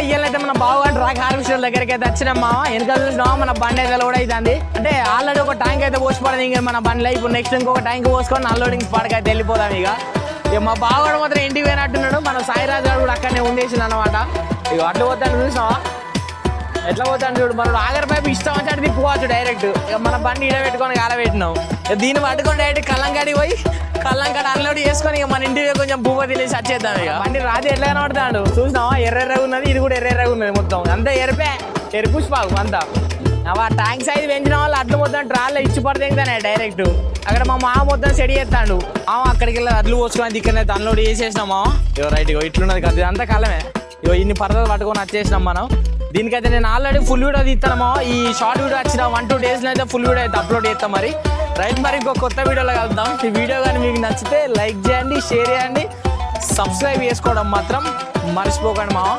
ఇయ్యాలంటే మన బావగారు ట్రాక్ హార్వెస్టర్ దగ్గరికి అయితే వచ్చినాం మామ. వెనక చూసినామా మన బండి అయితే లోడ్ అవుతుంది. అంటే ఆల్రెడీ ఒక ట్యాంక్ అయితే పోసిపోవడం ఇంకా మన బండిలో. ఇప్పుడు నెక్స్ట్ ఇంకొక ట్యాంక్ పోసుకొని అన్లోడింగ్ స్పాట్కి అయితే వెళ్ళిపోదాం. ఇక మా బావగాడు మాత్రం ఇంటికి పోయినట్టున్నాడు. మన సాయిరాజు గారు కూడా అక్కడనే ఉండేసింది అనమాట. ఇక అట్లా పోతాను చూసినావా ఎట్లా పోతాను చూడు. మన ఆగర్ పైపు ఇష్టం వచ్చి అటు తిప్పుకోవచ్చు డైరెక్ట్. ఇక మన బండి ఈడ పెట్టుకొని కాలబెట్టినాం. దీన్ని పట్టుకొని డైరెక్ట్ కల్లంకాడికి పోయి కల్లంకాడ అన్లోడ్ చేసుకొని ఇక మన ఇంటికి కొంచెం భూప తెలిసి వచ్చేద్దాం. ఇక బండి రాజు ఎట్లా కనబడతాడు చూసినావా. ఎర్రెర్రగా ఉన్నది, ఇది కూడా ఎర్రెర్రగా ఉన్నది. మొత్తం అంతా ఎరిపే ఎరుపుష్పాకు అంతా. ఆ ట్యాంక్ సైజ్ పెంచిన వాళ్ళు అడ్లు మొత్తం ట్రాల్లో ఇచ్చి పడితేనే డైరెక్ట్. అక్కడ మా మామ మొత్తం సెడి చేస్తాడు. అక్కడికి వెళ్ళి అడ్లు పోసుకొని ఇక్కడ అన్లోడ్ చేసేసినాం మామ. ఇగో రైట్ ఇగో ఇట్లున్నది కదా అంతా కాలమే. ఇగో ఇన్ని పరదలు పట్టుకొని వచ్చేసినాం మనం. దీనికైతే నేను ఆల్రెడీ ఫుల్ వీడియో తీస్తాను. ఈ షార్ట్ వీడియో వచ్చిన 1-2 డేస్లో అయితే ఫుల్ వీడియో అయితే అప్లోడ్ చేస్తాం. మరి ఇంకో కొత్త వీడియోలో కలుద్దాం. ఈ వీడియో కానీ మీకు నచ్చితే లైక్ చేయండి, షేర్ చేయండి, సబ్స్క్రైబ్ చేసుకోవడం మాత్రం మర్చిపోకండి మామ.